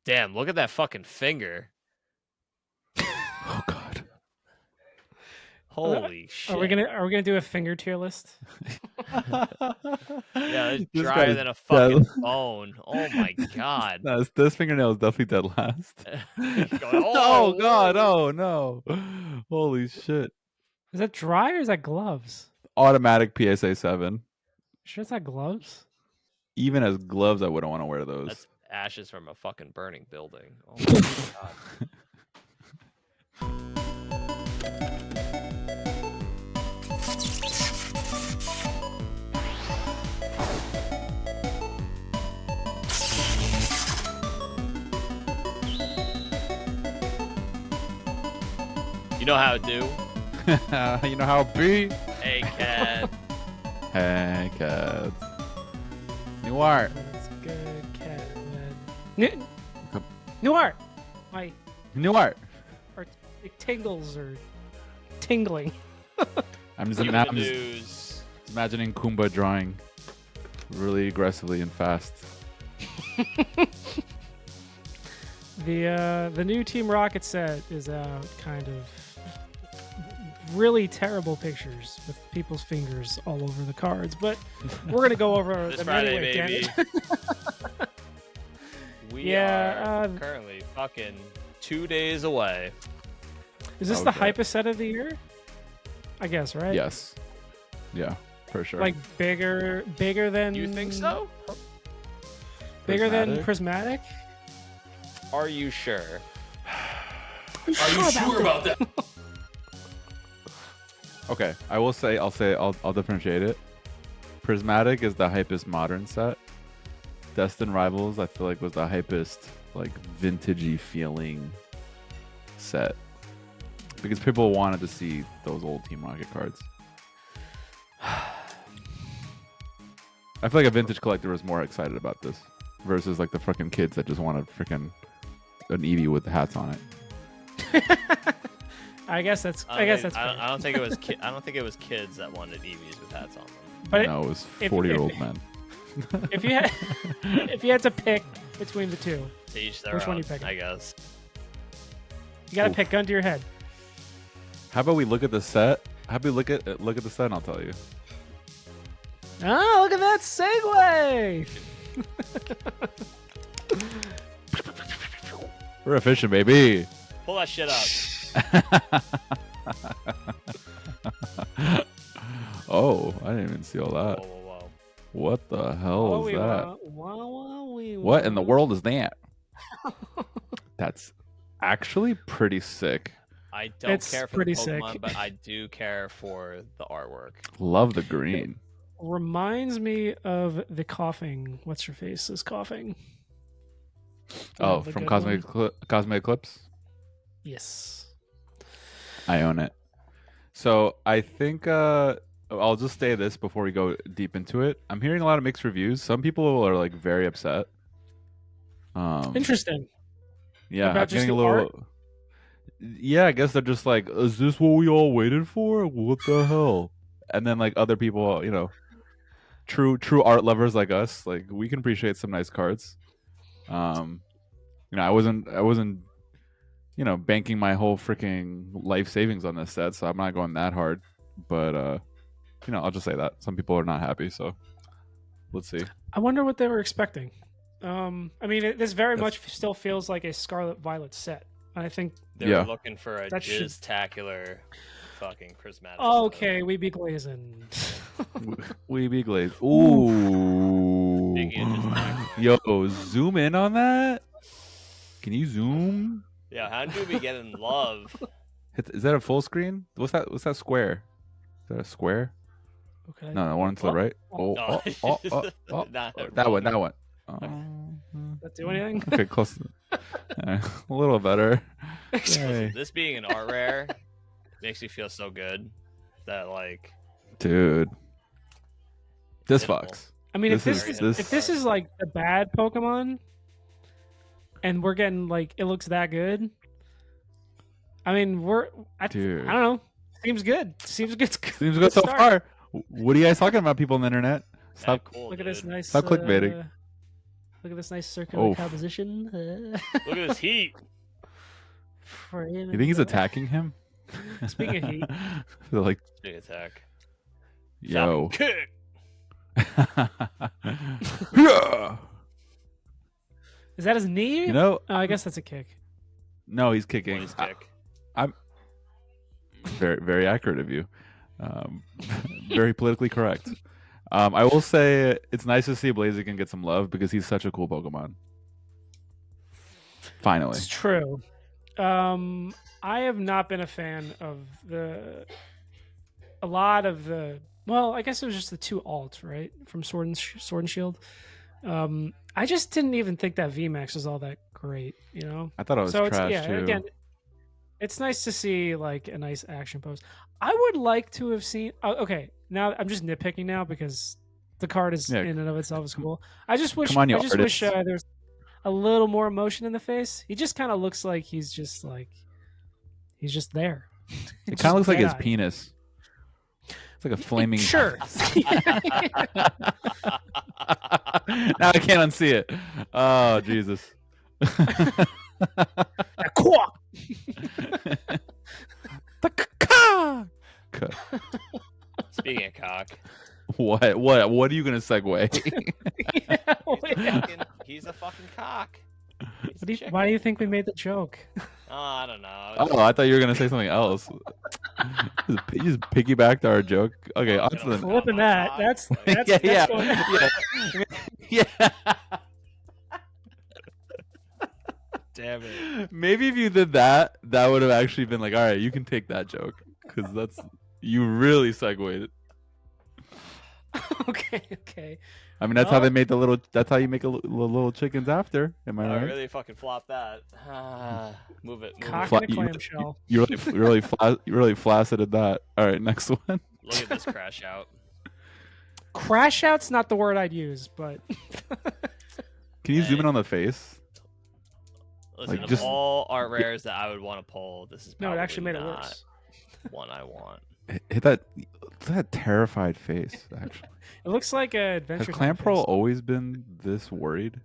Damn, look at that fucking finger. Oh god. Holy shit. Are we gonna do a finger tier list? Yeah, it's This drier guy's than a dead. fucking bone. Oh my god. No, this fingernail is definitely dead last. Oh, god, whoa. oh no. Holy shit. Is that dry or is that gloves? Automatic PSA 7. Sure, it's not gloves. Even as gloves, I wouldn't want to wear those. That's ashes from a fucking burning building. Oh my god. You know how to do? You know how it be? Hey, cat. Hey, cats. New art. That's good, cat. New art. My New art. it tingles or tingling. I'm just Keep the news. imagining Kumba drawing really aggressively and fast. The new Team Rocket set is out, kind of really terrible pictures with people's fingers all over the cards, but we're gonna go over This them Friday, anyway, damn baby. it. We Yeah, are currently fucking 2 days away. Is this the Okay. hypest set of the year? I guess, right? Yes. Yeah, for sure. Like bigger than. You think so? Bigger than Prismatic? Are you sure? Are you sure about that? Okay, I'll differentiate it. Prismatic is the hypest modern set. Destined Rivals, I feel like, was the hypest, like, vintagey feeling set. Because people wanted to see those old Team Rocket cards. I feel like a vintage collector was more excited about this versus like the fucking kids that just wanted freaking an Eevee with the hats on it. I guess that's. I that's. Fair. I don't think it was. I don't think it was kids that wanted EVs with hats on them. But No, it was if- 40-year-old men. if you had to pick between the two, To each their Which own, one you picking? I guess. you gotta Oof. pick gun to your head. How about we look at the set? How about we look at the set and I'll tell you. Oh, look at that segue! We're efficient, baby. Pull that shit up. Oh, I didn't even see all that. Whoa, whoa, whoa. What the hell is that? What What in the world is that? That's actually pretty sick. I don't It's care for pretty the Pokemon, sick. but I do care for the artwork. Love the green. Reminds me of the coughing. What's your face is coughing? Oh, The from good Cosmic one. Cosmic Eclipse? Yes. I own it. So I think I'll just say this before we go deep into it. I'm hearing a lot of mixed reviews. Some people are like very upset. Interesting. Yeah, About I'm just getting a the little. art? Yeah, I guess they're just like, is this what we all waited for? What the hell? And then like other people, you know, true art lovers like us, like we can appreciate some nice cards. You know, I wasn't, you know, banking my whole freaking life savings on this set, so I'm not going that hard. But you know, I'll just say that some people are not happy. So let's see. I wonder what they were expecting. I mean, this very That's- much still feels like a Scarlet Violet set. I think. They Yeah. were looking for a That should- jizz-tacular fucking prismatic. Okay, we be glazing. We be glazed. Ooh. Speaking of just Yo, zoom in on that. Can you zoom? Yeah, how do we get in love? Is that a full screen? What's that? What's that square? Is that a square? Okay. No, one to the right. Oh, No. Not a that one. wrong- That one. Does that do anything? Okay, close. A little better. Listen, Yay. this being an art rare makes me feel so good that like Dude, this Pitiful. fucks. I mean, if This this is- if this is like the bad Pokemon, and we're getting like it looks that good. I mean, I Dude. don't know. Seems good. Seems good. Seems good so start. far. What are you guys talking about, people on the internet? yeah, Stop. cool, Look at this dude. nice. Stop clickbaiting. Look at this nice circular Oof. composition. Look at this heat. For him. You think he's attacking him? Speaking of heat. They're like, Big attack. yo. Falcon kick. Yeah. Is that his knee? You know, Oh, I guess that's a kick. no, he's kicking. His kick. Very, very accurate of you. Very politically correct. I will say it's nice to see Blaziken get some love because he's such a cool Pokemon. Finally. It's true. I have not been a fan of a lot of the. Well, I guess it was just the 2 alts, right, from Sword and Shield. I just didn't even think that VMAX was all that great, you know. I thought it was So trash it's, too. again, it's nice to see like a nice action pose. I would like to have seen. Okay, now I'm just nitpicking now because the card is Yeah. in and of itself is cool. I just wish. Come on, you I just wish artists. there's a little more emotion in the face. He just kind of looks like he's just there. It kind of looks like his Dead-eye. penis. It's like a flaming. Sure. Now I can't unsee it. Oh Jesus. Quack! Speaking of cock, What are you gonna segue? he's a fucking cock. Why do you think we made the joke? Oh, I don't know. Oh, I thought you were gonna say something else. You just piggybacked our joke. Okay, on to the Flipping that. That's yeah, going yeah. Damn it. Maybe if you did that, that would have actually been like, all right, you can take that joke because that's you really segued it. Okay. I mean, that's how they made the little. That's how you make a little chickens after. Am I I right? really fucking flopped that. Move it. Move Cock it. Fla- in a clamshell. You really flaccid that. All right, next one. Look at this crash out. Crash out's not the word I'd use, but Can you zoom in on the face? Listen, Like, of just- all art rares that I would want to pull, this is no, probably it actually made it not worse. one I want. Hit that terrified face. Actually, It looks like a has adventure. Clam Time Pearl face. always been this worried?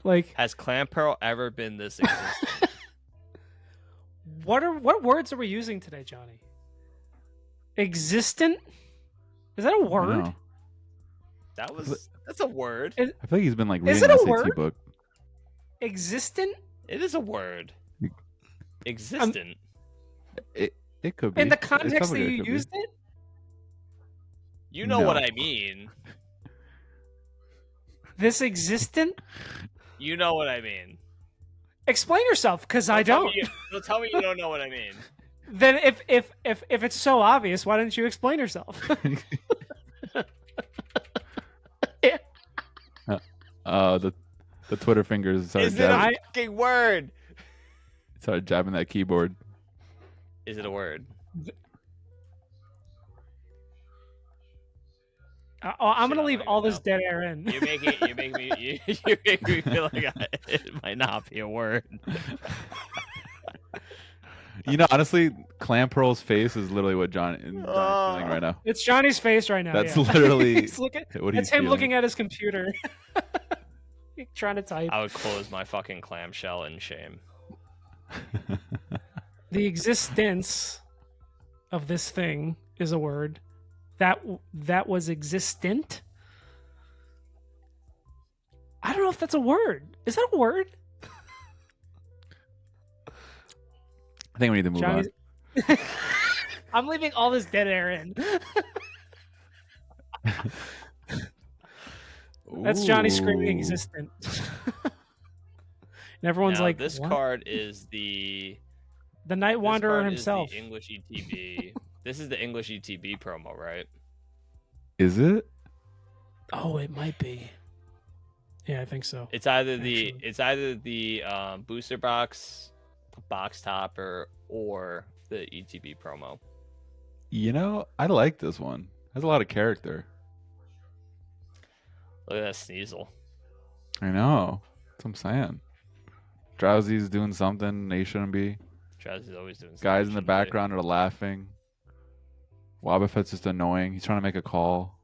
Like, Has Clampearl ever been this existent? what words are we using today, Johnny? Existent? Is that a I word? know. That's a word. I feel like he's been like Is reading it an a SAT word? book. Existent? It is a word. Existent. It could be. In the It context sounds that like it you could be. used it? You know No. what I mean. This existent? You know what I mean. Explain yourself, because I Tell don't. me tell me you don't know what I mean. Then if it's so obvious, why didn't you explain yourself? The Twitter fingers started Is it a jabbing, fucking word? started jabbing that keyboard. Is it a word? I'm Shit, gonna I leave don't all even this know. dead air in. You make me feel like it might not be a word. You know, honestly, Clam Pearl's face is literally what Johnny's feeling right now. It's Johnny's face right now. That's yeah. literally He's looking. what It's he's him feeling. looking at his computer, trying to type. I would close my fucking clamshell in shame. The existence of this thing is a word. That was existent. I don't know if that's a word. Is that a word? I think we need to move on. Johnny's... I'm leaving all this dead air in. That's Johnny screaming Ooh. existent. And everyone's Now, like, this "What?" card is the Night this Wanderer card is himself. the English ETB. This is the English ETB promo, right? Is it? Oh, it might be. Yeah, I think so. It's either the Actually. booster box topper or the ETB promo. You know, I like this one. Has a lot of character. Look at that Sneasel. I know. That's what I'm saying. Drowsy's doing something they shouldn't be. Travis is always doing something Guys he in the shouldn't do. background are laughing. Wobbuffet's just annoying. He's trying to make a call.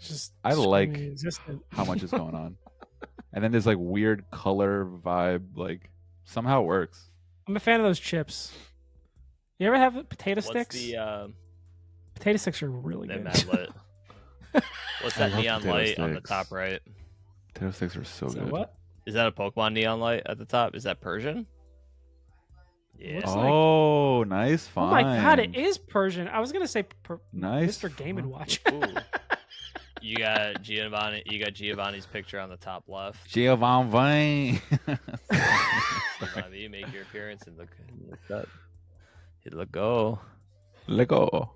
Just I like screaming existent. how much is going on. And then there's like weird color vibe. Like somehow it works. I'm a fan of those chips. You ever have potato What's sticks? the Potato sticks are really they're good. mad lit. What's I that love neon potato light on the sticks. top right? Potato sticks are so So good. what? Is that a Pokemon neon light at the top? Is that Persian? Yeah. Looks like- Oh, nice Oh find. my god, it is Persian. I was gonna say Nice. Mr. Game and Watch. Ooh. You got Giovanni. You got Giovanni's picture on the top left. Giovanni. Giovanni, make your appearance and look up. Hit let go. Let go.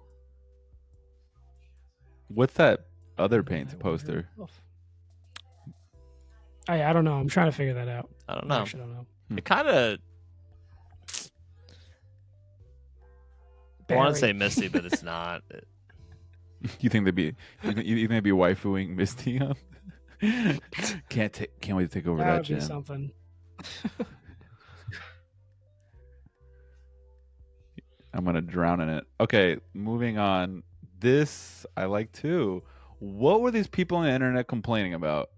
What's that other paint poster? Oh, yeah, I don't know. I'm trying to figure that out. I don't I know. actually don't know. It kind of. I want to say Barry. Misty, but it's not. You think they'd be? You think they'd be waifuing Misty on? Can't wait to take over That that would be gym. something. I'm gonna drown in it. Okay, moving on. This I like too. What were these people on the internet complaining about?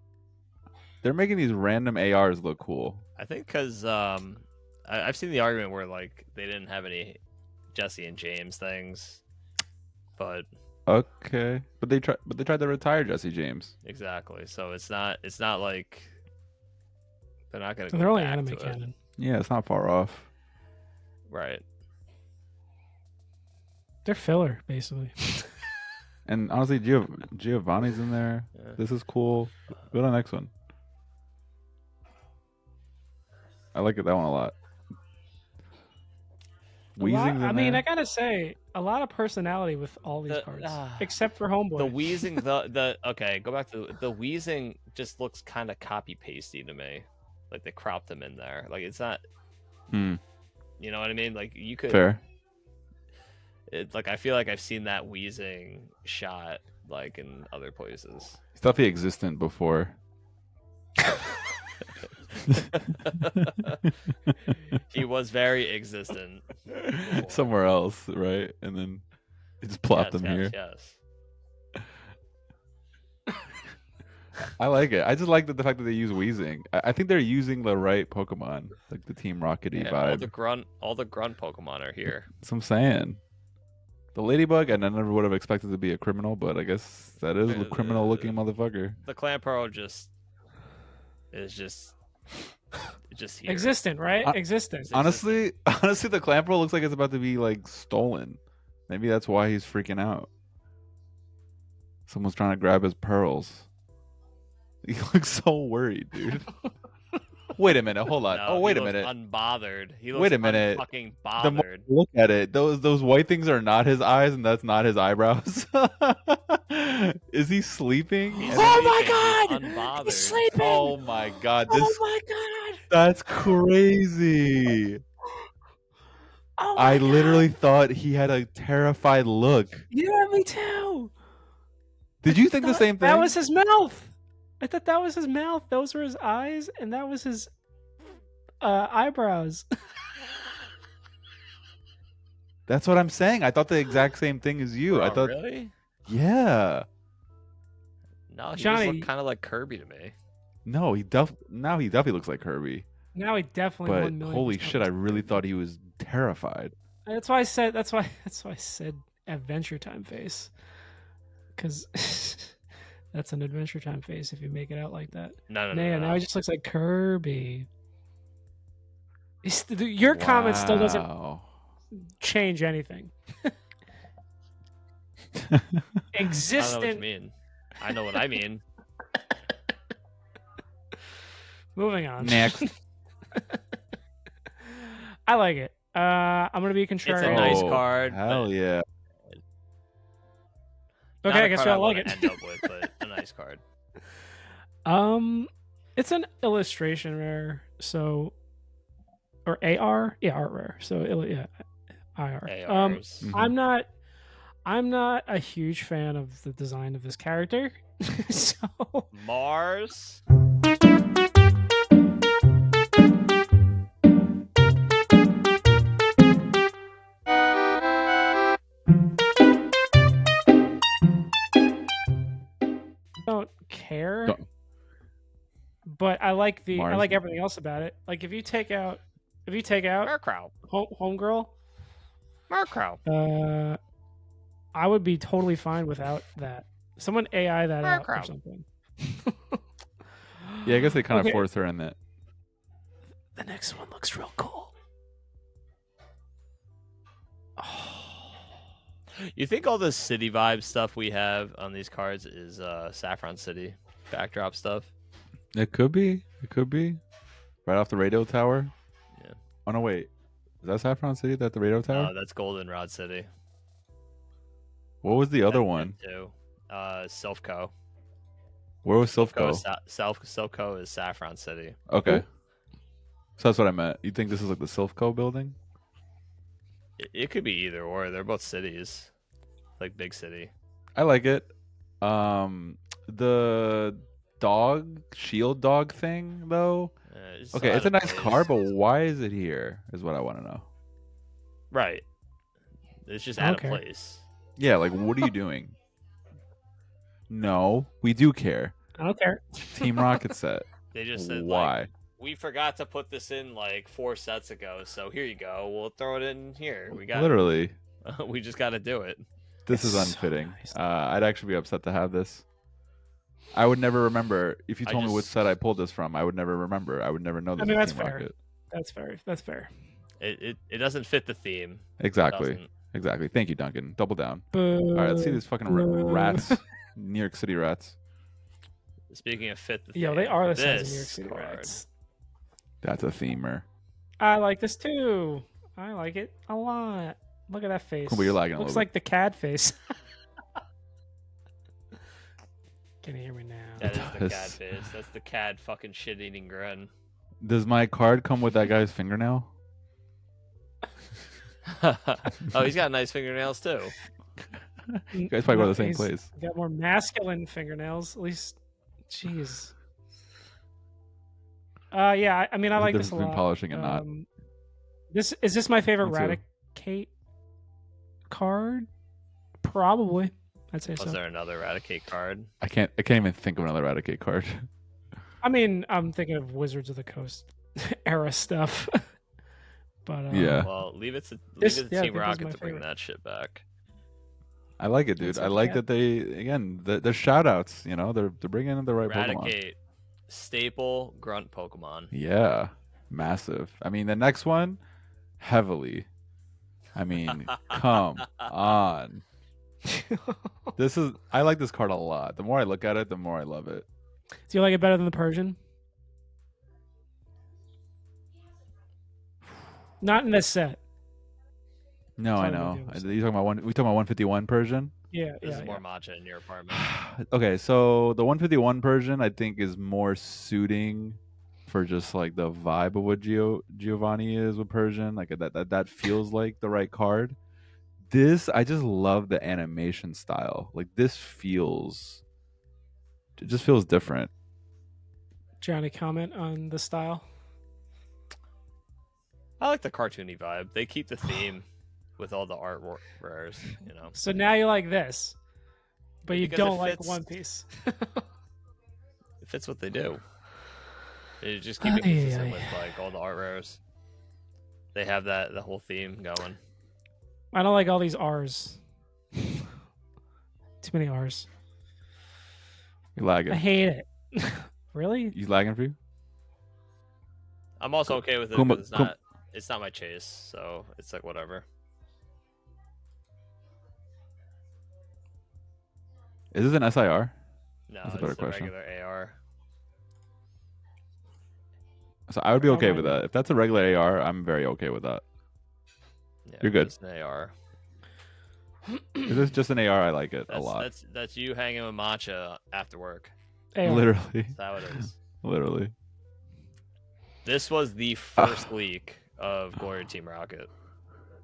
They're making these random ARs look cool. I think because I've seen the argument where like they didn't have any Jesse and James things, but Okay, but they tried to retire Jesse James. exactly. So it's not like they're not gonna. So go they're only back anime to it. canon. Yeah, it's not far off. Right. They're filler, basically. And honestly, Giovanni's in there. Yeah. This is cool. Go to the next one. I like that one a lot. Wheezing's in I mean, there. I gotta say, a lot of personality with all these cards, except for Homeboy. The wheezing, the okay, go back to the wheezing. Just looks kind of copy pasty to me. Like they cropped them in there. Like it's not. You know what I mean? Like you could. Fair. It's like I feel like I've seen that wheezing shot like in other places. He's definitely existent before. He was very existent before. Somewhere else, right? And then it just plopped him here. Yes. I like it. I just like the fact that they use wheezing. I think they're using the right Pokemon, like the Team Rockety Yeah, vibe. all the grunt Pokemon are here. That's what I'm saying. The Ladybug, and I never would have expected to be a criminal, but I guess that is a criminal-looking motherfucker. The Clamperl is just here. Existent, right? Existent. Honestly, the Clamperl looks like it's about to be like stolen. Maybe that's why he's freaking out. Someone's trying to grab his pearls. He looks so worried, dude. Wait a minute, hold on. No, wait he a looks minute. Unbothered. He looks Wait a minute. Fucking The more bothered. I look at it, those white things are not his eyes, and that's not his eyebrows. Is he sleeping? He's Oh my sleeping. God! He's unbothered. He's sleeping. Oh my god! Oh my god! That's crazy. Oh my I God. literally thought he had a terrified look. Yeah, me too. Did you think the same thing? That was his mouth. I thought that was his mouth. Those were his eyes, and that was his eyebrows. That's what I'm saying. I thought the exact same thing as you. I Oh, thought, really? yeah. No, he just Johnny- looked kind of like Kirby to me. No, now he definitely looks like Kirby. Now he definitely But 1 million. holy shit, I really thought he was terrified. That's why I said. That's why I said Adventure Time face. Because that's an Adventure Time face if you make it out like that. No. Now he just looks like Kirby. Your comment still doesn't Wow. change anything. I don't know what you Existent. mean. I know what I mean. Moving on. Next. I like it. I'm gonna be It's contrarian. a nice Oh, card. Hell yeah. Not Okay, a I guess card I like wanna it. End up with, but a nice card. It's an illustration rare, so or AR, yeah, art rare. So yeah, IR. ARs. Mhm. I'm not a huge fan of the design of this character, so Mars. but I like Mars. everything else about it. Like if you take out Murkrow. Homegirl, Murkrow. I would be totally fine without that. Someone AI that out or Murkrow. something. Yeah, I guess they kind of Okay. force her in that. The next one looks real cool. You think all this city vibe stuff we have on these cards is Saffron City backdrop stuff? It could be. It could be. Right off the radio tower. Yeah. Oh no, wait. Is that Saffron City? That the radio tower? No, that's Goldenrod City. What was the other That one? too. Silphco. Where was Silphco? Silphco is Saffron City. Okay. Ooh. So that's what I meant. You think this is like the Silphco building? It could be either or. They're both cities, like big city. I like it. The shield dog thing though. Okay, out it's a of nice place. car, but why is it here? Is what I want to know. Right. It's just I out don't of care. place. Yeah, like what are you doing? No, we do care. I don't care. Team Rocket set. They just said Why? like, we forgot to put this in like 4 sets ago, so here you go. We'll throw it in here. We got Literally, we just got to do it. this is It's so unfitting. nice. I'd actually be upset to have this. I would never remember if you I told me which just- set I pulled this from. I would never remember. I would never know this. I mean, was that's Team fair. Rocket. That's fair. That's fair. It doesn't fit the theme. It Exactly. doesn't. Exactly. Thank you, Duncan. Double down. Boo. All right, let's see these fucking Boo. rats. New York City rats. Speaking of fit the theme, Yo, they are the size of New York this City card. rats. That's a themer. I like this too. I like it a lot. Look at that face. Cool, but you're lagging a Looks little like the CAD face. Can you hear me now? That is the does. CAD face. That's the CAD fucking shit eating grin. Does my card come with that guy's fingernail? Oh, he's got nice fingernails too. You guys probably go to the same He's place. got more masculine fingernails. At least, jeez. Yeah. I mean, I There's a like difference this a between lot. polishing and not. Is this my favorite Me too. Raticate card? Probably. I'd say Was so. there another Eradicate card? I can't even think of another Eradicate card. I mean, I'm thinking of Wizards of the Coast era stuff. But Yeah. Well, leave it to This- Team yeah, I think this is Rocket my to bring favorite. that shit back. I like it, dude. It's I a like cat. that they again the shout outs. You know, they're bringing in the right Pokemon. Eradicate, staple grunt Pokemon. Yeah, massive. I mean, the next one, heavily. I mean, come on. I like this card a lot. The more I look at it, the more I love it. Do you like it better than the Persian? Not in this set. No, I Sorry, know. my dude. You talking about we talking about 151 Persian? Yeah, This yeah. is more yeah. matcha in your apartment. Okay, so the 151 Persian I think is more suiting for just like the vibe of what Giovanni is with Persian. Like that feels like the right card. This I just love the animation style. Like it just feels different. Johnny, comment on the style. I like the cartoony vibe. They keep the theme with all the art rares, you know. So now you like this, but you Because it don't like fits- One Piece. It fits what they do. They just keep it consistent Ay, with like all the art rares. They have the whole theme going. I don't like all these R's. Too many R's. You lagging? I hate it. Really? You lagging for you? I'm also okay with it Kuma- because it's not my chase, so it's like whatever. Is this an SIR? No, That's a it's better the question. regular AR. So I would be okay with Probably. that. If that's a regular AR, I'm very okay with that. Yeah, You're good. It's an AR. If it's just an AR, I like it a That's, lot. that's you hanging with matcha after work. AR. Literally, That's how it is. literally. This was the first leak of Glory Team Rocket.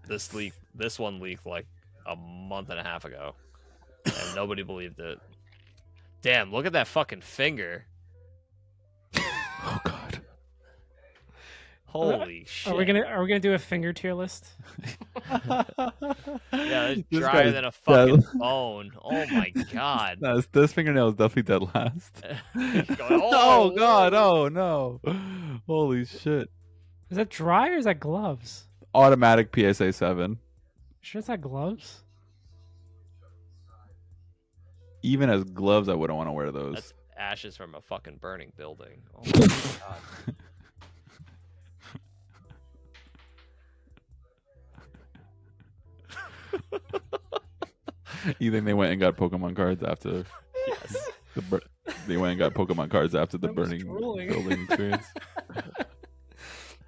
This one leaked like a month and a half ago, and nobody believed it. Damn, look at that fucking finger. Oh God. Holy shit! Are we gonna do a finger tier list? Yeah, it's This drier guy's than a dead. fucking bone. Oh my god. No, this fingernail is definitely dead last. Oh, Oh god, whoa. oh no. Holy shit. Is that dry or is that gloves? Automatic PSA 7. Sure, it's not gloves. Even as gloves, I wouldn't want to wear those. That's ashes from a fucking burning building. Oh my god. You think they went and got Pokemon cards after Yes. they went and got Pokemon cards after the That was burning drooling. building experience?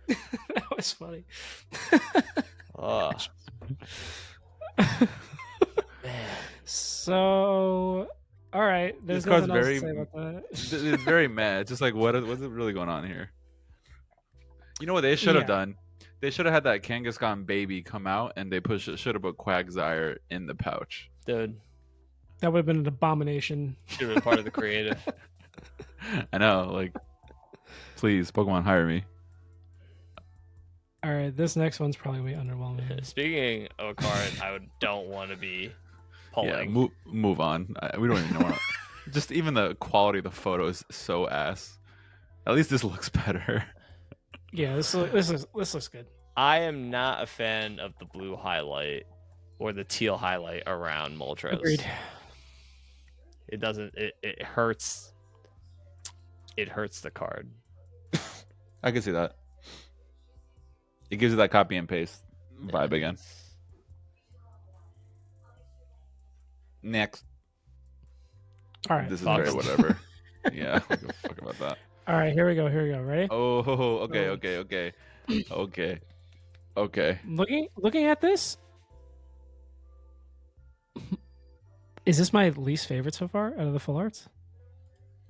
That was funny. Ugh. Man. So, all right. There's This card's nothing else very to say about that. it's very mad. It's just like what's it really going on here? You know what they should have Yeah. done? They should have had that Kangaskhan baby come out, and they should have put Quagsire in the pouch. Dude, That would have been an abomination. should have been part of the creative. I know, like, please, Pokemon, hire me. All right, this next one's probably way underwhelming. Speaking of a card I don't want to be pulling. Yeah, move on. We don't even know. Just even the quality of the photo is so ass. At least this looks better. Yeah, this looks good. I am not a fan of the blue highlight or the teal highlight around Moltres. Agreed. It doesn't. It hurts. It hurts the card. I can see that. It gives you that copy and paste vibe again. Next. All right. This is Fuck. very whatever. Yeah, I don't give a fuck about that. All right, here we go. Ready? Oh, okay. Looking at this, is this my least favorite so far out of the full arts?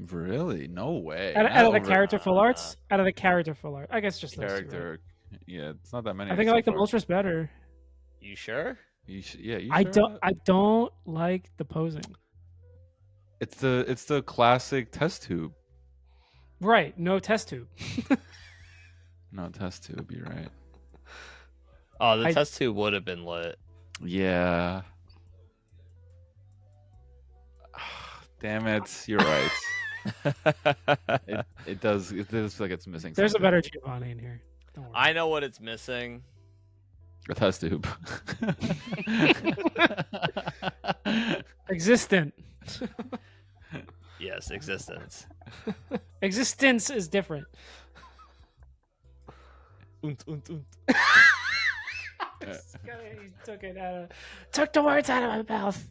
Really? No way. Out of the Not character full arts? Out of the character full art. I guess just those two, right? character. Yeah, it's not that many. I think I like the Moltres better. You sure? You sure I about it? I don't like the posing. It's the classic test tube. Right, no test tube. No, test tube. You're right. Oh, the I- test tube would have been lit. Yeah. Damn it! You're right. It does. It does feel like it's missing. There's a something. better Giovanni in here. Don't worry. I know what it's missing. A test tube. Existent. Yes, existence. Existence is different. He Took the words out of my mouth.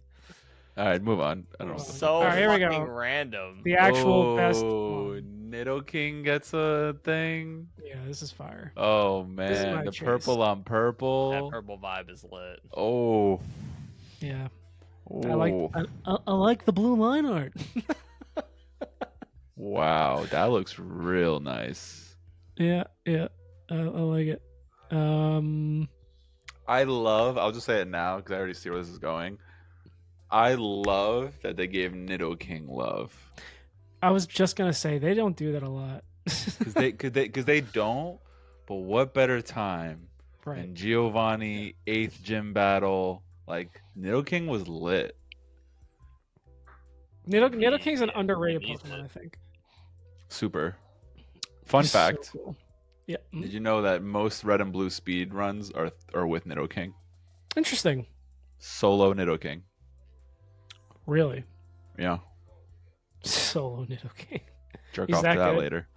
All right, move on. I don't know. So All right, here we go. fucking random. The actual best. Oh, one. Nidoking gets a thing. Yeah, this is fire. Oh is man, my the choice. purple on That purple. purple vibe is lit. Oh. Yeah, Oh. I like the blue line art. Wow, that looks real nice. yeah, I like it. I'll just say it now because I already see where this is going. I love that they gave Nidoking love. I was just gonna say they don't do that a lot. Because they don't, but what better time Right. than Giovanni 8th gym battle? Like, Nidoking was lit. Nidoking's an Yeah, underrated he's Pokemon, lit. I think. Super. Fun He's so fact. cool. Yeah. Did you know that most red and blue speed runs are with Nidoking? Interesting. Solo Nidoking. Really. Yeah. Solo Nidoking. Jerk He's off to that that good? later.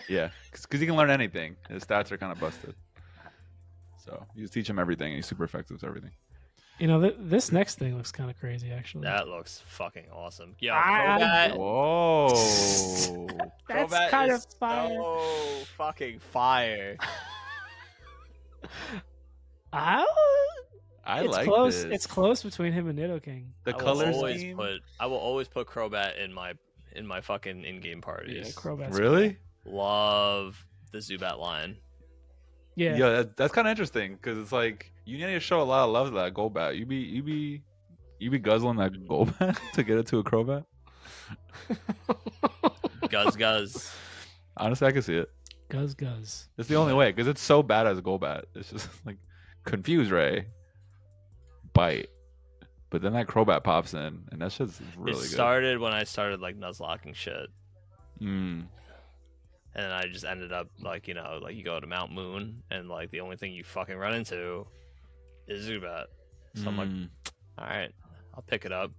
Yeah. Because he can learn anything. His stats are kind of busted. So you just teach him everything, and he's super effective with everything. You know, this next thing looks kind of crazy, actually. That looks fucking awesome. Yo, Ah, Crobat. Whoa. That's Crobat kind is of fire. So fucking fire. I It's like close. this. It's close between him and Nidoking. The I will color always scheme. I will always put Crobat in my fucking in-game Yeah, parties. Crobat's Really? Love the Zubat line. Yeah. Yeah, that's kind of interesting because it's like you need to show a lot of love to that Golbat. You be guzzling that Golbat to get it to a Crobat. Guzz. Honestly, I can see it. Guzz. It's the only way because it's so bad as Golbat. It's just like confuse Ray, bite, but then that Crobat pops in, and that shit's really It good. started when I started like Nuzlocking shit, Mm. and I just ended up like, you know, like you go to Mount Moon, and like the only thing you fucking run into is Zubat. So I'm like, all right, I'll pick it up.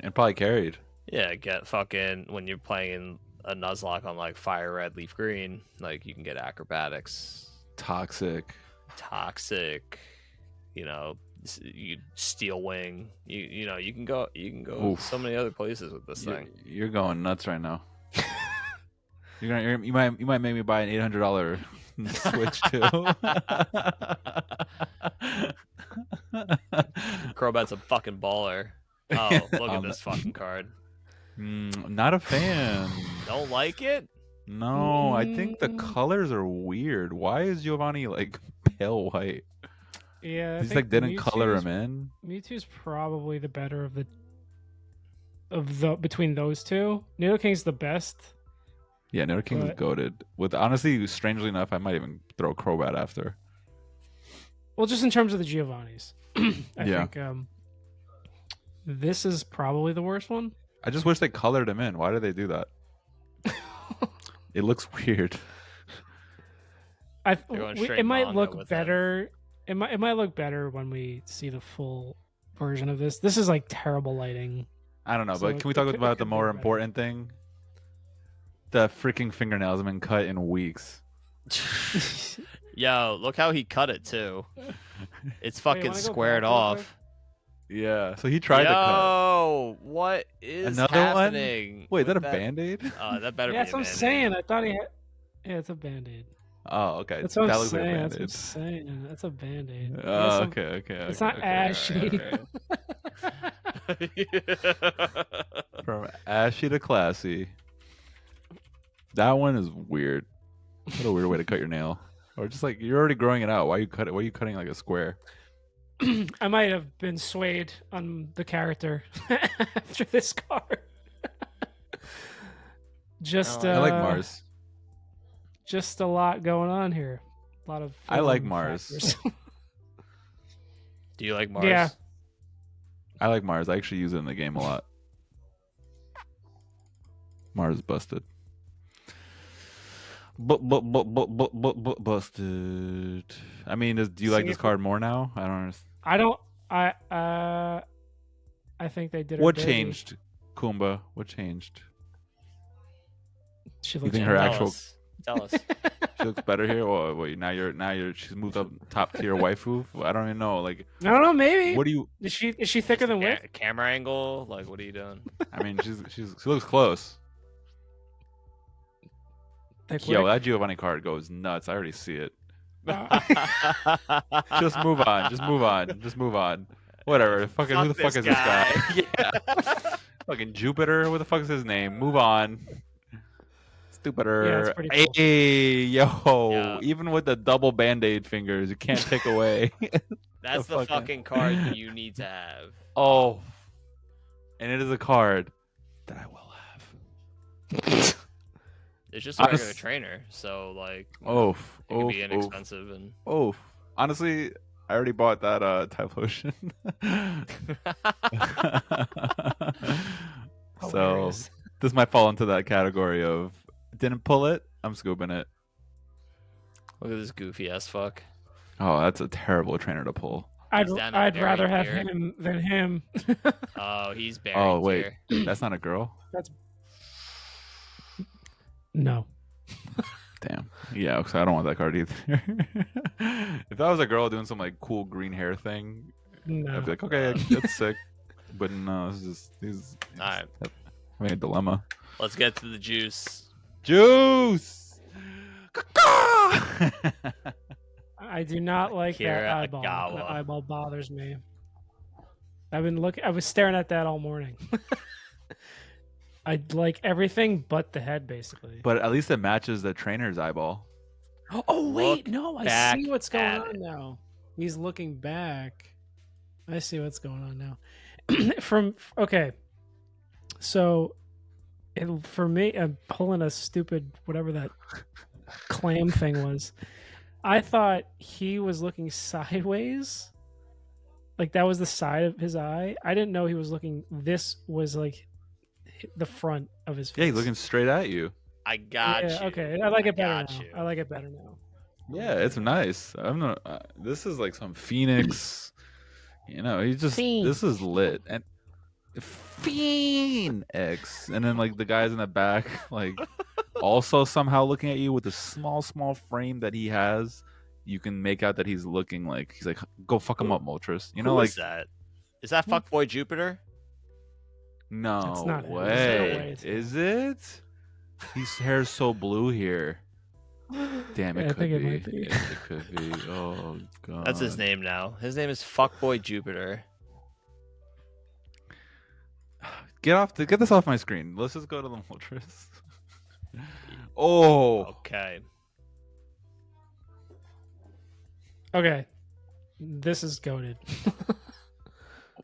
And probably carried. Yeah, get fucking when you're playing a Nuzlocke on like Fire Red, Leaf Green, like you can get Acrobatics, Toxic. you know, you Steel Wing, you know, you can go Oof. so many other places with this thing. You're going nuts right now. You might make me buy an $800 Switch too. Crobat's a fucking baller. Oh, look at this fucking card. Not a fan. Don't like it? No, I think the colors are weird. Why is Giovanni like pale white? Yeah, I He's think like didn't color him in. Mewtwo's probably the better of the between those two. Nidoking's the best. Yeah, Nidoking was goated. With honestly, strangely enough, I might even throw Crobat after. Well, just in terms of the Giovannis, I Yeah. think this is probably the worst one. I just wish they colored him in. Why did they do that? It looks weird. It might look better. It might look better when we see the full version of this. This is like terrible lighting. I don't know, So but can we talk about the more look better. important thing? The freaking fingernails have been cut in weeks. Yo, look how he cut it too. It's Wait, fucking wanna go squared back real quick? off. Yeah, so he tried to cut. Yo, what is Another happening? one? Wait, is that a with Band-Aid? That better Yeah, be that's a what I'm Band-Aid. saying. I thought he had. Yeah, it's a Band-Aid. Oh, okay. That's what that I'm looks like a saying. That's what I'm Band-Aid. saying. That's a Band-Aid. Oh, okay. It's not ashy. From ashy to classy. That one is weird. What a weird way to cut your nail. Or just like you're already growing it out. Why you cut it? Why are you cutting like a square? I might have been swayed on the character after this card. Just I like Mars. Just a lot going on here. A lot of I like form Mars. factors. Do you like Mars? Yeah. I like Mars. I actually use it in the game a lot. Mars busted. Busted. I mean, do you like this card more now? I don't understand. I don't. I think they did. What changed, Kumba? What changed? She You looks think her better. actual Tell us. she looks better here? Or wait, now you're she's moved up top tier waifu? I don't even know. Like, I don't know. Maybe. what do you? Is she thicker than Wick? Camera angle? Like, what are you doing? I mean, she looks close. Thick Yo, Wick? that Giovanni card goes nuts. I already see it. Just move on. Just move on. Just move on. Whatever. Fucking who the fuck is this guy? Yeah. Fucking Jupiter. What the fuck is his name? Move on. Stupider. Yeah, it's pretty cool. Hey, yo. Yeah. Even with the double Band-Aid fingers, you can't take away. That's the fucking card you need to have. Oh. And it is a card that I will have. It's just a regular trainer, so like, Oh. it can be inexpensive and. Oh. Honestly, I already bought that Typhlosion. So Hilarious. this might fall into that category of didn't pull it, I'm scooping it. Look at this goofy ass fuck. Oh, that's a terrible trainer to pull. I'd down to rather Barry have here. him than him. Oh, he's buried. Oh wait, that's not a girl? No. Damn. Yeah, because I don't want that card either. If that was a girl doing some like cool green hair thing, No. I'd be like, okay, that's sick. But no, it's just he's Alright, having a dilemma. let's get to the juice. Juice. I do not like that Kira eyeball. Agawa. That eyeball bothers me. I was staring at that all morning. I like everything but the head, basically. But at least it matches the trainer's eyeball. Oh wait, Look no, I back see what's going at on it. now. He's looking back. I see what's going on now. Okay, so And for me, pulling a stupid whatever that clam thing was, I thought he was looking sideways. Like that was the side of his eye. I didn't know he was looking. This was like the front of his face. Yeah, he's looking straight at you. I got Yeah, you. okay. I like it better got now. you. I like it better now. Yeah, it's nice. I'm not. This is like some Phoenix. You know, he's just. Fiend. This is lit and Phoenix, and then like the guys in the back, like also somehow looking at you with the small frame that he has. You can make out that he's looking like he's like, go fuck him up, Moltres. You know, Who like is that? Is that fuckboy Jupiter? no That's not him. way. There's no way it's Is it? His hair's so blue here. Damn, it I could think it be. might be. It could be. Oh god. That's his name now. His name is fuckboy Jupiter. Get this off my screen. Let's just go to the Moltres. Oh, Okay. Okay. This is goated.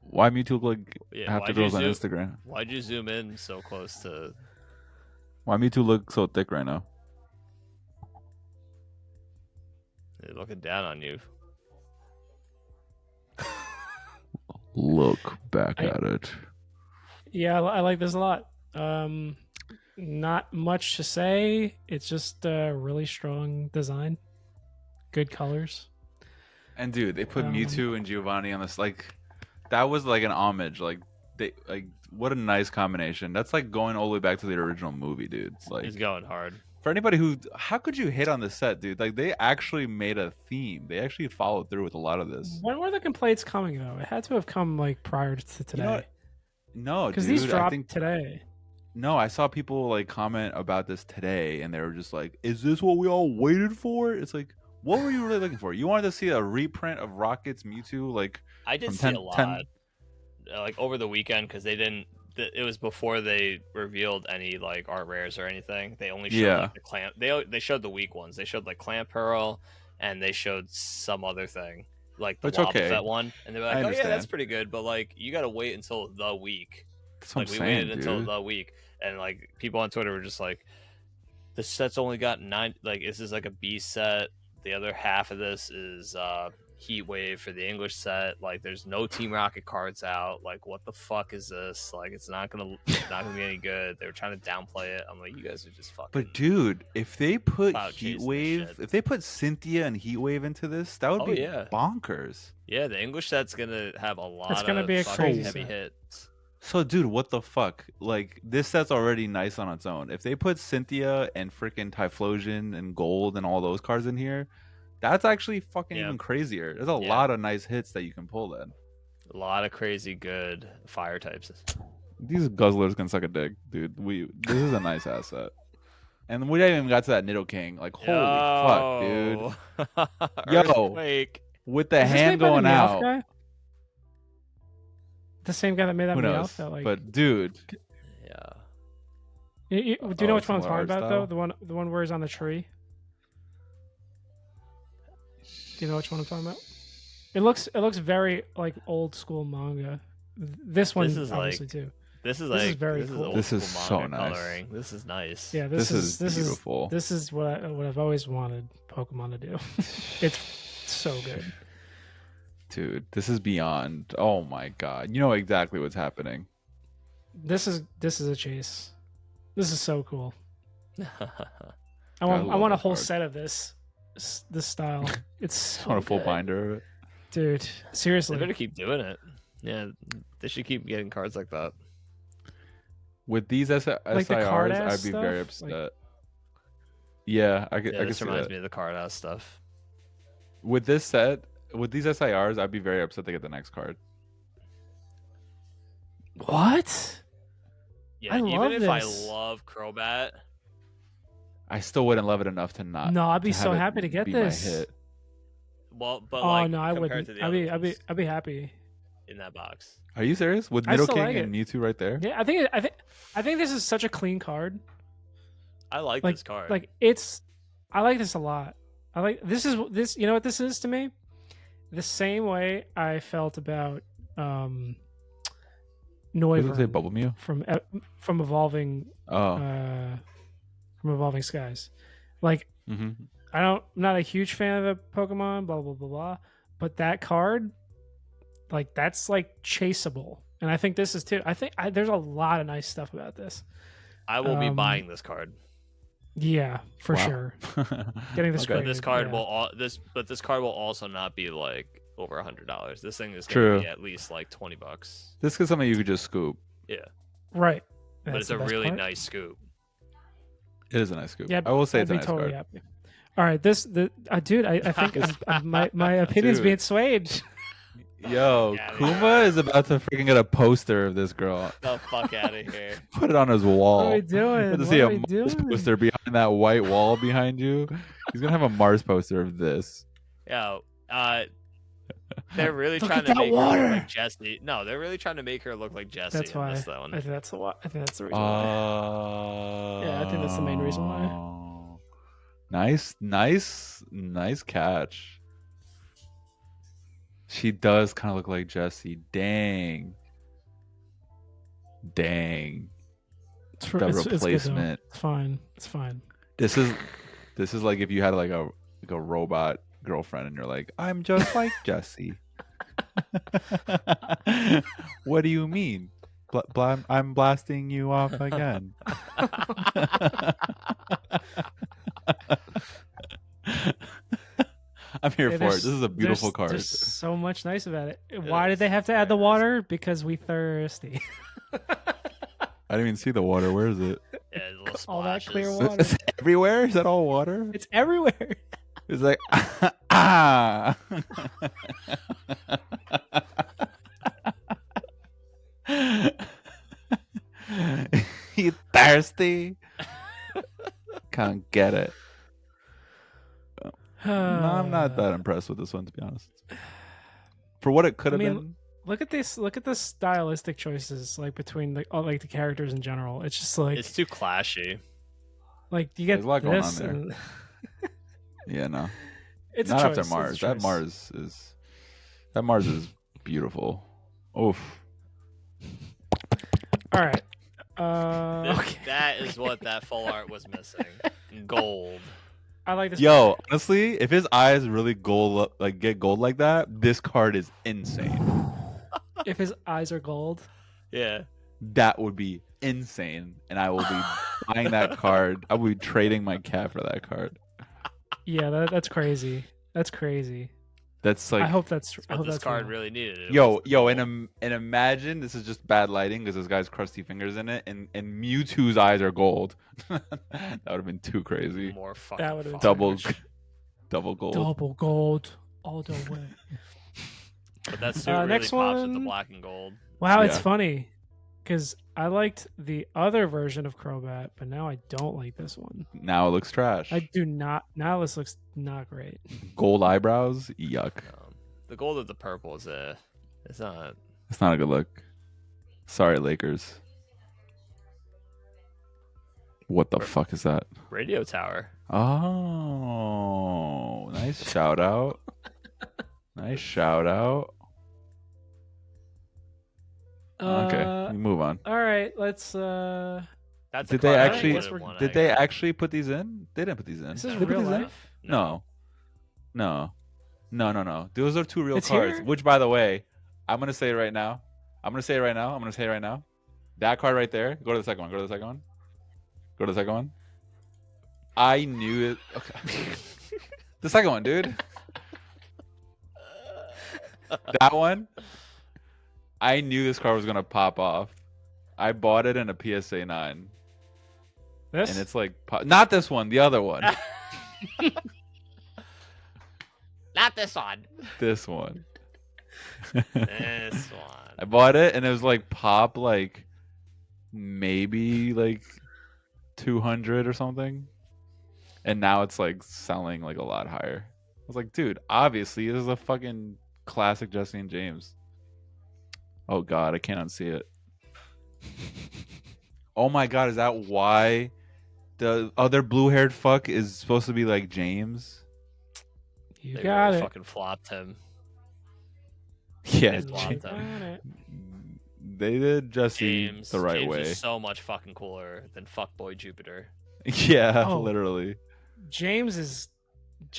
why Mewtwo look like Yeah, half the why'd you girls on zoom- Instagram? Why'd you zoom in so close to? Why Mewtwo look so thick right now? They're looking down on you. Look back at it. Yeah, I like this a lot. Not much to say. It's just a really strong design. Good colors. And dude, they put Mewtwo and Giovanni on this. Like, that was like an homage. Like, what a nice combination. That's like going all the way back to the original movie, dude. It's like He's going hard. for anybody who, how could you hit on this set, dude? Like, they actually made a theme. They actually followed through with a lot of this. When were the complaints coming though? It had to have come like prior to today. You know what? No, Because dude. these dropped I think today. no, I saw people like comment about this today, and they were just like, "Is this what we all waited for?" It's like, what were you really looking for? You wanted to see a reprint of Rocket's Mewtwo, like I did from see 10 a lot, 10 like over the weekend, because they didn't. It was before they revealed any like art rares or anything. They only showed Yeah. like the clamp. They showed the weak ones. They showed like Clamp Pearl, and they showed some other thing, like the It's Wobbuffet okay. one. And they were I like, "Oh yeah, that's understand. pretty good," but like you got to wait until the week. That's what Like I'm we saying, waited until dude. the week, and like people on Twitter were just like, "This set's only got 9. Like this is like a B set. The other half of this is Heat Wave for the English set. Like there's no Team Rocket cards out. Like what the fuck is this? Like it's not gonna be any good." They were trying to downplay it. I'm like, you guys are just fucking. But dude, if they put Cloud Heat chasing this Wave, shit. if they put Cynthia and Heat Wave into this, that would Oh, be yeah. bonkers. Yeah, the English set's gonna have a lot. It's gonna of be a fucking crazy heavy set. hits. So, dude, what the fuck? Like, this set's already nice on its own. If they put Cynthia and freaking Typhlosion and Gold and all those cards in here, that's actually fucking Yeah. even crazier. There's a Yeah. lot of nice hits that you can pull then. A lot of crazy good fire types. These guzzlers can suck a dick, dude. This is a nice asset. And we haven't even got to that Nidoking. Like, holy fuck, dude. Yo. Earthquake. With the Is this hand made by the going Meowth out. guy? The same guy that made that Who knows? Meowth that like. But dude, Yeah. do you know Oh, which one I'm similar talking art about style? though? The one where he's on the tree. Do you know which one I'm talking about? It looks very like old school manga. This one This is obviously like- too. This is This is like very this is cool. old This is school so manga nice. coloring. This is nice. Yeah, this is beautiful. This is what I've always wanted Pokemon to do. It's so good. Dude, this is beyond. Oh my god. You know exactly what's happening. This is a chase. This is so cool. I I want love a that whole card. set of this style. It's so On a full good. binder of it. Dude. They Seriously. better keep doing it. Yeah, they should keep getting cards like that. With these Like the card SIRs, ass I'd be very stuff? upset. Like- Yeah, I could Yeah, I could this see reminds that. me of the card ass stuff. With this set, with these SIRs, I'd be very upset to get the next card. What? Yeah, I even love if this. I love Crobat, I still wouldn't love it enough to not. No, I'd be to so have it happy to get be this. my hit. well, but Oh like no, I compared wouldn't. to the other ones I'd be happy. in that box. Are you serious? With I still Nidoking like and Mewtwo right there? Yeah, I think this is such a clean card. I like Like this card. like I like this a lot. I like this. You know what this is to me? The same way I felt about What does it say? Noivern Bubble Mew? from evolving Oh. from Evolving Skies. Like I'm I'm not a huge fan of the Pokemon, blah blah blah blah. But that card, like that's like chaseable, and I think this is too. I think there's a lot of nice stuff about this. I will be buying this card. Yeah, for sure. Getting this Okay. But this graded, card yeah. will this card will also not be like over $100. This thing is True. going to be at least like $20. This is something you could just scoop. Yeah, Right. but That's it's the a best really part. nice scoop. It is a nice scoop. Yeah, I will say I'd it's a be nice totally card. happy. All right, dude, I think my opinion's Dude. being swayed. Yo, Yeah, Kuma is about to freaking get a poster of this girl. The fuck out of here. Put it on his wall. What are we doing? Get to What see are a we Mars doing? poster behind that white wall behind you. He's gonna have a Mars poster of this. Yo, they're really Look trying at to that make her water. look like Jessie. No, they're really trying to make her look like Jessie That's in why. this one. I think that's the reason why. Yeah, I think that's the main reason why. Nice catch. She does kind of look like Jessie. Dang. It's The good, though. replacement. It's fine. It's fine. This is like if you had like a robot girlfriend and you're like, I'm just like Jessie. What do you mean? I'm blasting you off again. I'm here Yeah, for it. This is a beautiful card. There's so much nice about it. Why did they have to add the water? Because we thirsty. I didn't even see the water. Where is it? Yeah, little All that clear splashes. water. Is it everywhere? Is that all water? It's everywhere. It's like ah. You thirsty? Can't get it. No, I'm not that impressed with this one, to be honest. For what it could have been. Look at this. Look at the stylistic choices, like between the characters in general. It's just like It's too clashy. like you get There's a lot going this on there. and Yeah, no. it's Not a after choice. Mars. It's a That choice. Mars is beautiful. Oof. All right. Okay. That is what that full art was missing. Gold. I like this. Yo, honestly, if his eyes really get gold like that, this card is insane. If his eyes are gold. Yeah. That would be insane, and I will be buying that card. I will be trading my cat for that card. Yeah, that's crazy. That's crazy. That's like I hope that's. I But hope this that's card real. really needed it. yo, and imagine this is just bad lighting because this guy's crusty fingers in it, and Mewtwo's eyes are gold. That would have been too crazy. More fucking That would've been fun. Double gold. Double gold all the way. But that suit really next pops with the one. black and gold. Wow, it's Yeah. funny because I liked the other version of Crobat, but now I don't like this one. Now it looks trash. I do not. Now this looks not great. Gold eyebrows. Yuck. The gold of the purple is it's not. It's not a good look. Sorry, Lakers. What the fuck is that? Radio tower. Oh, nice shout out. Nice shout out. Okay, we move on. All right, let's. That's Did a they card I actually? would've wanted, Did I they guess. actually put these in? They didn't put these in. This is Did they put real these in? life. No. Those are two real It's cards. here? Which, by the way, I'm gonna say it right now. That card right there. Go to the second one. Go to the second one. I knew it. Okay. The second one, dude. That one. I knew this card was gonna pop off. I bought it in a PSA 9, This. and it's like not this one, the other one. Not this one. This one. This one. I bought it, and it was like pop, like maybe like 200 or something, and now it's like selling like a lot higher. I was like, dude, obviously this is a fucking classic Jesse and James. Oh god, I can't unsee it. Oh my god, is that why the other blue-haired fuck is supposed to be like James? You They got really it. fucking flopped him. Yeah, They flopped You him. got it. They did Jesse James, the right James way. is so much fucking cooler than fuckboy Jupiter. Yeah, Oh. literally. James is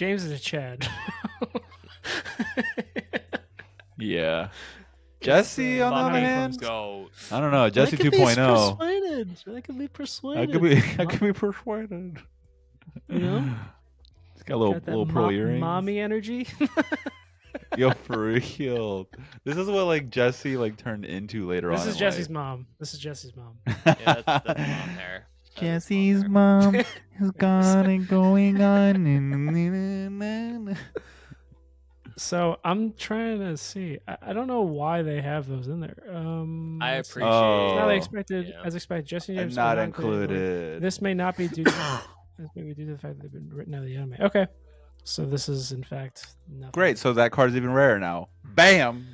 a Chad. Yeah. Jesse, on the other Fucking hand, goat. I don't know. Jesse I could be 2.0. persuaded. I could be I persuaded. could be persuaded. You know? He's got a little Got that little pearl earrings. mommy energy. Yo, for real. This is what like Jesse like turned into later on. This is in Jesse's life. mom. This is Jesse's mom. Yeah, that's mom hair. That is Jesse's hair. mom has got it going on. So I'm trying to see. I don't know why they have those in there. I let's see. appreciate. Oh. Not it. expected, Yeah. as expected. Jesse and James Not are included. included. This may not be due to this may be due to the fact that they've been written out of the anime. Okay, so this is in fact nothing. Great. So that card's even rarer now. Bam.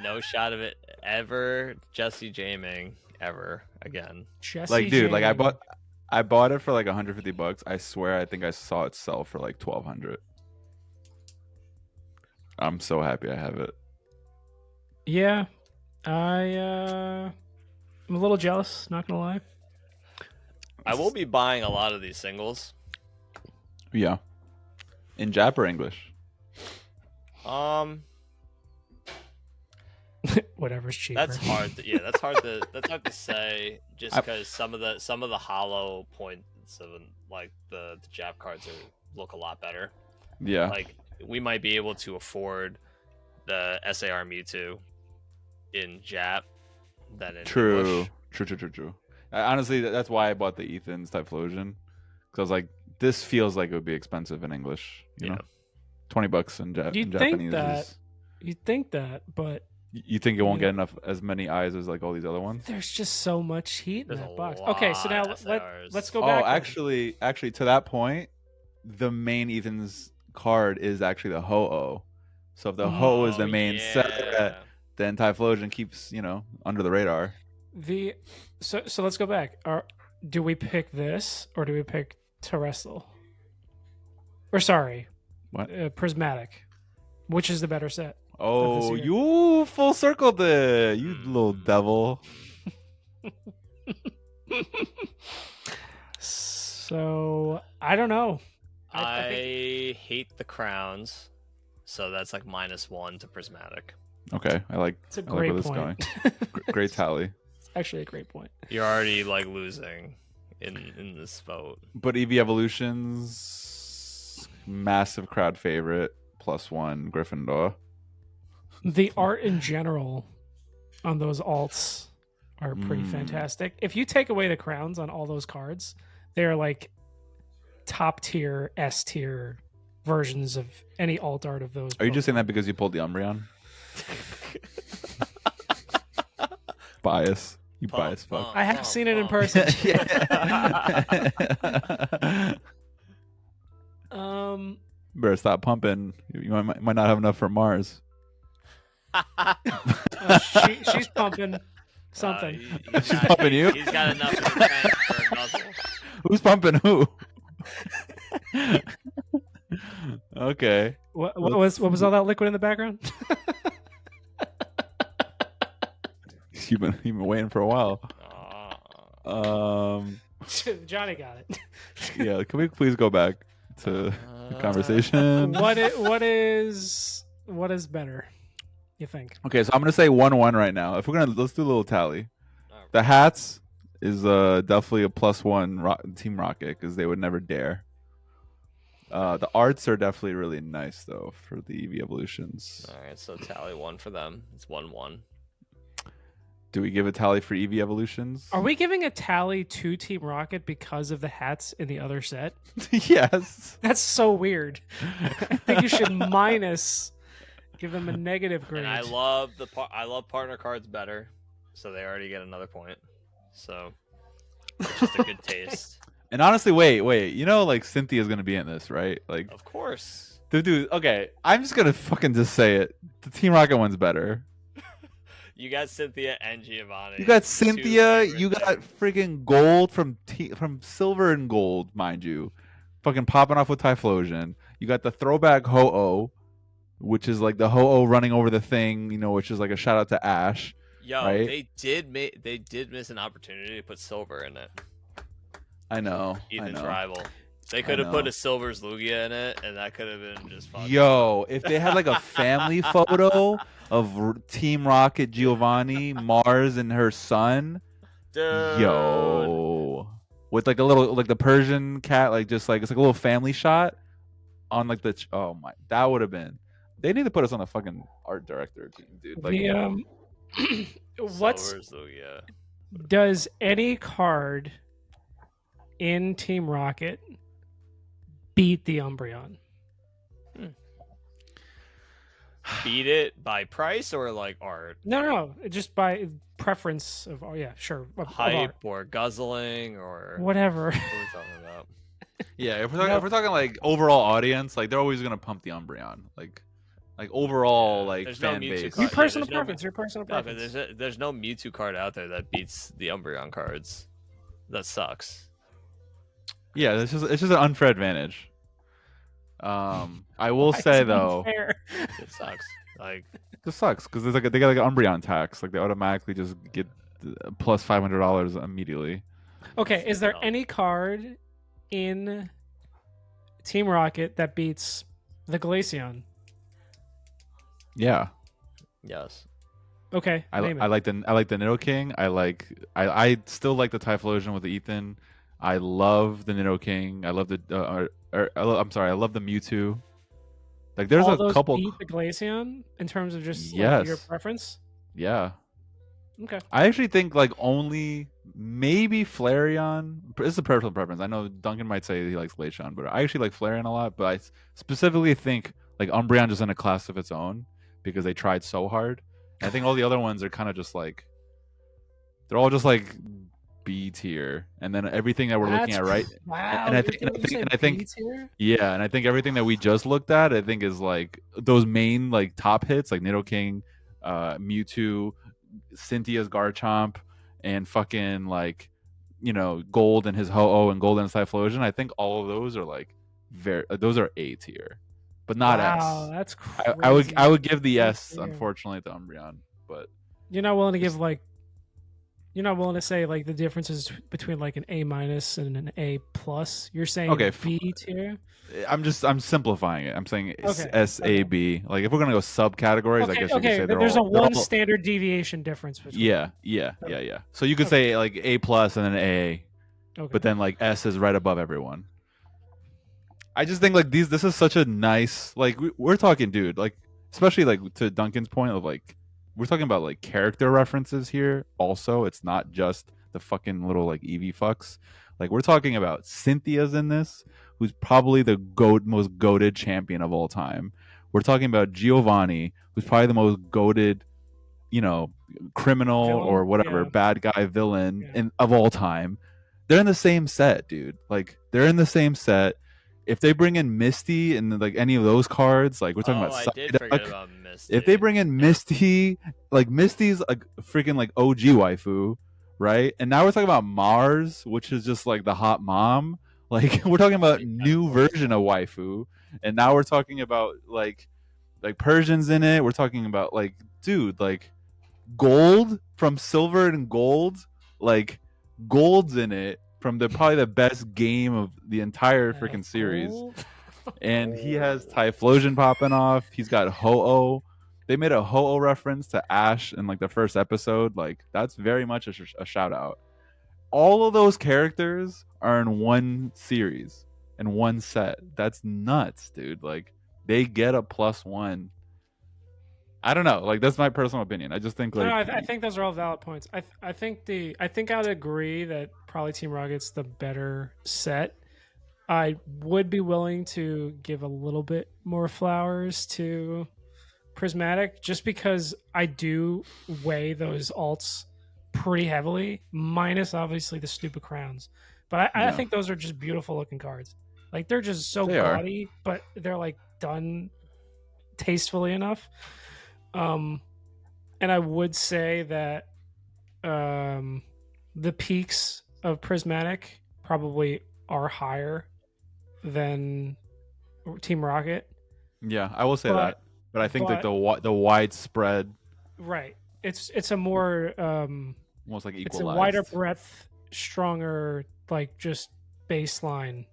No shot of it ever. Jesse Jaming ever again. Jesse Like, dude, like James. I bought it for like $150. I swear, I think I saw it sell for like $1,200. I'm so happy I have it. Yeah, I'm a little jealous. Not gonna lie. I will be buying a lot of these singles. Yeah. In Jap or English? Whatever's cheaper. That's hard. That's hard to say. Just because some of the hollow points of like the Jap cards look a lot better. Yeah. Like we might be able to afford the SAR Mewtwo in Jap than in English. True. Honestly, that's why I bought the Ethan's Typhlosion. Because I was like, this feels like it would be expensive in English. You know, $20 in, You'd in think Japanese. that. You'd think that, but You think it won't get enough as many eyes as like all these other ones? there's just so much heat in There's that a box. lot Okay, so now of SARs. let's go back. Oh, actually, to that point, the main Ethan's card is actually the Ho-Oh. So if the Ho-Oh is the main seller, then Typhlosion keeps, under the radar. So let's go back. Do we pick this or do we pick Terrestrial? Or sorry, What? Prismatic. Which is the better set? Oh, year. you full circled it, you little devil. So I don't know. I hate the crowns, so that's like -1 to Prismatic. Okay, I like. It's a I like great where this is point. going. Great tally. It's actually a great point. You're already like losing in this vote. But EV Evolutions, massive crowd favorite, +1 Gryffindor. The art in general on those alts are pretty fantastic. If you take away the crowns on all those cards, they're like top tier, S tier versions of any alt art of those. Are you just saying Pokemon. that because you pulled the Umbreon? Bias. You bias fuck. I have seen it in person. Better stop pumping. You might not have enough for Mars. She's pumping something. She's pumping you? He's got enough in the tank for a guzzle. Who's pumping who? Okay. What was all that liquid in the background? You've been waiting for a while. Johnny got it. Yeah. Can we please go back to the conversation? What is better? You think? Okay, so I'm gonna say 1-1 right now. If we're gonna let's do a little tally. The hats is definitely a +1 Team Rocket because they would never dare. The arts are definitely really nice though for the EV Evolutions. All right, so tally 1 for them. It's 1-1. Do we give a tally for EV Evolutions? Are we giving a tally to Team Rocket because of the hats in the other set? Yes. That's so weird. I think you should give them a negative grade. And I love partner cards better, so they already get another point. So it's just a good taste. And honestly, wait. Like Cynthia's gonna be in this, right? Like, Of course. dude. Okay, I'm just gonna fucking just say it. The Team Rocket one's better. You got Cynthia and Giovanni. You got Two Cynthia. favorite You got things. freaking gold from silver and gold, mind you. Fucking popping off with Typhlosion. You got the throwback Ho-Oh, which is like the Ho-Oh running over the thing, which is like a shout out to Ash. Yo, right? they did miss an opportunity to put silver in it. I know. Ethan's rival. They I could have put know. a Silver's Lugia in it, and that could have been just fucking. Yo, if they had like a family photo of Team Rocket, Giovanni, Mars, and her son, Dude. yo, with like a little like the Persian cat, like just like it's like a little family shot on like the oh my, that would have been. They need to put us on a fucking art director team, dude. Like, The what's Silver's Lugia. does any card in Team Rocket beat the Umbreon? Beat it by price or like art? No, just by preference of sure, of Hype art. or guzzling or Whatever. What are we talking about? yeah, if we're talking like overall audience, like they're always gonna pump the Umbreon, like overall Yeah, like there's no fan Mewtwo base. card. Your personal there's no- preference. Your personal No, preference. there's no Mewtwo card out there that beats the Umbreon cards. That sucks. Yeah, it's just an unfair advantage. I will Why is say it though, unfair? It sucks. Like it just sucks because there's like they got like an Umbreon tax, like they automatically just get plus $500 immediately. Okay, is there No. any card in Team Rocket that beats the Glaceon? Yeah, yes. Okay, I name it. like the Nidoking. I still like the Typhlosion with Ethan. I love the Nidoking. I love the I'm sorry, I love the Mewtwo. Like there's All a those couple. beat the Glaceon in terms of just like, your Yes. preference. Yeah, Okay. I actually think like only maybe Flareon. This is a personal preference. I know Duncan might say he likes Glaceon, but I actually like Flareon a lot. But I specifically think like Umbreon just in a class of its own because they tried so hard. And I think all the other ones are kind of just like they're all just like B tier, and then everything that we're looking at, right? Wow. And I think yeah, and I think everything that we just looked at, I think is like those main like top hits like Nidoking, Mewtwo, Cynthia's Garchomp, and fucking like Gold and his Ho-Oh and Gold and his Typhlosion. I think all of those are like those are A tier, but not Wow, S. that's crazy. I would give the A S tier. unfortunately to Umbreon, but You're not willing to give like. You're not willing to say like the differences between like an A- and an A+. You're saying Okay, B tier. I'm simplifying it. I'm saying Okay, SAB. Like if we're gonna go subcategories, I guess you could say there's a they're one all, standard deviation difference between. yeah. So you could say like A+ and then A, Okay. but then like S is right above everyone. I just think like this is such a nice like we're talking, dude, like especially like to Duncan's point of like we're talking about like character references here. Also, it's not just the fucking little like Eevee fucks. Like we're talking about Cynthia's in this, who's probably the most goated champion of all time. We're talking about Giovanni, who's probably the most goated, criminal Villain? or whatever, Yeah. bad guy villain Yeah. of all time. They're in the same set, dude. Like they're in the same set. If they bring in Misty and like any of those cards, like we're talking about I did Psyduck, forget about Misty. if they bring in Misty, like Misty's a freaking like OG waifu, right? And now we're talking about Mars, which is just like the hot mom. Like we're talking about new version of waifu, and now we're talking about like Persians in it. We're talking about like dude, like Gold from Silver and Gold, like Gold's in it from probably the best game of the entire freaking series. Gold? And he has Typhlosion popping off. He's got Ho-Oh. They made a Ho-Oh reference to Ash in like the first episode. Like that's very much a shout out. All of those characters are in one series, in one set. That's nuts, dude. Like they get a +1. I don't know. Like that's my personal opinion. I just think like No, I think those are all valid points. I think I'd agree that probably Team Rocket's the better set. I would be willing to give a little bit more flowers to Prismatic just because I do weigh those alts pretty heavily, minus obviously the stupid crowns. But I Yeah. think those are just beautiful looking cards. Like they're just so They are. gaudy, but they're like done tastefully enough. And I would say that the peaks of Prismatic probably are higher than Team Rocket. yeah, I will say But- that. But I think like but- the widespread Right. it's a more Almost like it's equalized. a wider breadth, stronger, like just baseline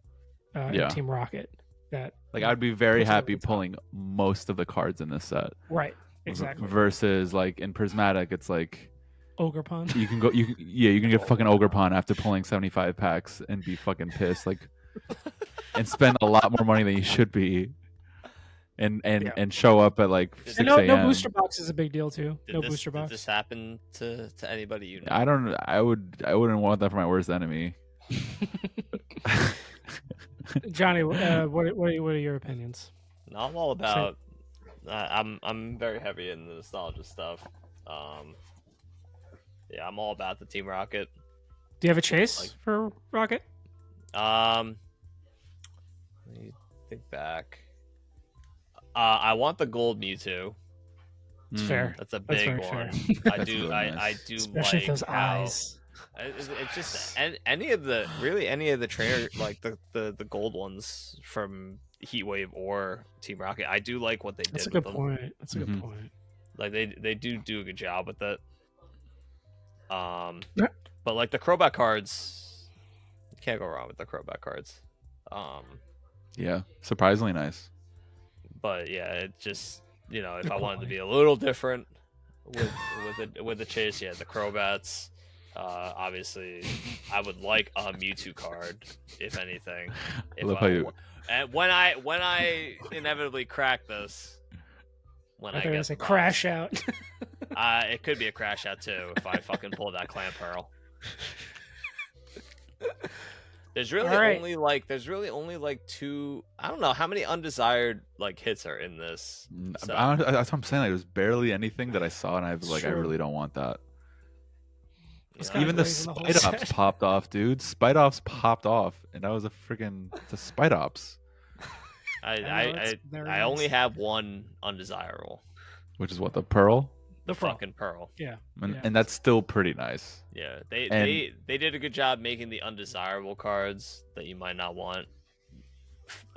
Yeah. Team Rocket. That Like I'd be very puts it over happy the top. pulling most of the cards in this set. Right, exactly. Versus like in Prismatic, it's like Ogre Pun. you can go, you can get fucking Ogre Pond after pulling 75 packs and be fucking pissed, like, and spend a lot more money than you should be, and show up at like 6 And a.m. no booster box is a big deal too. No booster Did box. this happen to anybody you know? I wouldn't want that for my worst enemy. Johnny, what are your opinions? No, I'm all about. I'm very heavy in the nostalgia stuff. Yeah, I'm all about the Team Rocket. Do you have a chase for Rocket? Let me think back. I want the gold Mewtwo. It's fair. That's a That's big very one. fair. I do. really I nice. do Especially like those how eyes. it's just any of the trainer like the gold ones from Heatwave or Team Rocket. I do like what they That's a did good with them. point. That's a good point. Like they do a good job with it. Yeah. But like the Crobat cards, you can't go wrong with the Crobat cards. Yeah, surprisingly nice. But yeah, it just if The I wanted to quality. be a little different with the chase, yeah, the Crobats. Obviously, I would like a Mewtwo card, if anything. If love how you- and when I inevitably crack this, when I I thought you were gonna get say the box, crash out. it could be a crash out too if I fucking pull that Clan Pearl. There's really Alright. only like two. I don't know how many undesired like hits are in this. set. That's what I'm saying. Like, there's barely anything that I saw, and I was like, I Sure. really don't want that. It's You kinda know? Even the glazing the whole Spite Ops set. popped off, dude. Spite Ops popped off, and that was a Spite Ops, I only have one undesirable. which is what, the Pearl, The Pearl. fucking Pearl. Yeah. and that's still pretty nice. Yeah, And- they did a good job making the undesirable cards that you might not want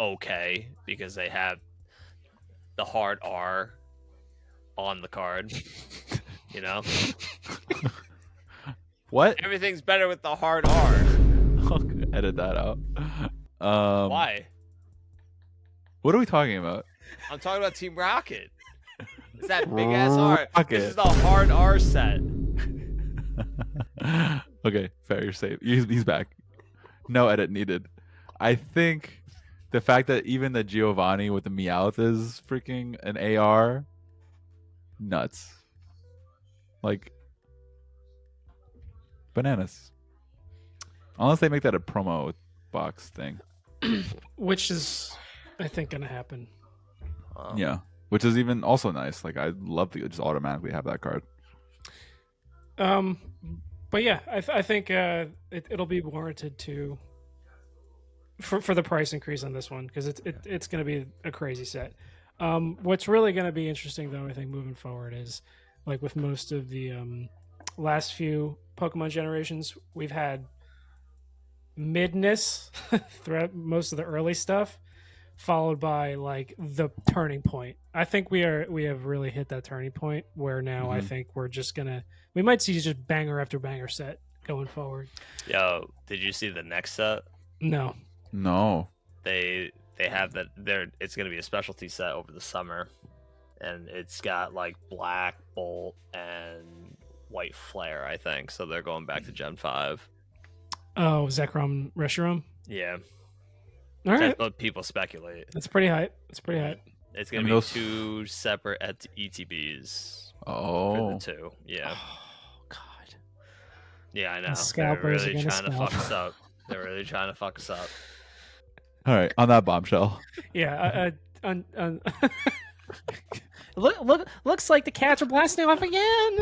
okay because they have the hard R on the card. You know, What? everything's better with the hard R. Edit that out. Why? What are we talking about? I'm talking about Team Rocket. It's that big ass R. Rocket. This is the hard R set. Okay, fair. You're safe. He's back. No edit needed. I think the fact that even the Giovanni with the Meowth is freaking an AR, nuts. Like bananas. Unless they make that a promo box thing. Which is, I think, gonna happen. Yeah, which is even also nice. Like I'd love to just automatically have that card. But yeah, I think it'll be warranted to for the price increase on this one because it's going to be a crazy set. What's really going to be interesting though, I think, moving forward is like with most of the last few Pokemon generations, we've had midness throughout most of the early stuff, followed by like the turning point. I think we have really hit that turning point where now I think we might see just banger after banger set going forward. Yo, did you see the next set? No. No. They have that it's gonna be a specialty set over the summer, and it's got like black bolt and white flare, I think. So they're going back to Gen 5. Oh, Zekrom Reshiram? Yeah. All right. That's what people speculate. That's pretty hype. It's pretty hype. It's gonna I mean, be those- two separate ETBs for Oh. the two. Yeah. Oh, God. Yeah, I know. The They're scalpers really are gonna trying to fuck scalp. us up. They're really trying to fuck us up. All right. On that bombshell. Yeah. Looks like the cats are blasting off again.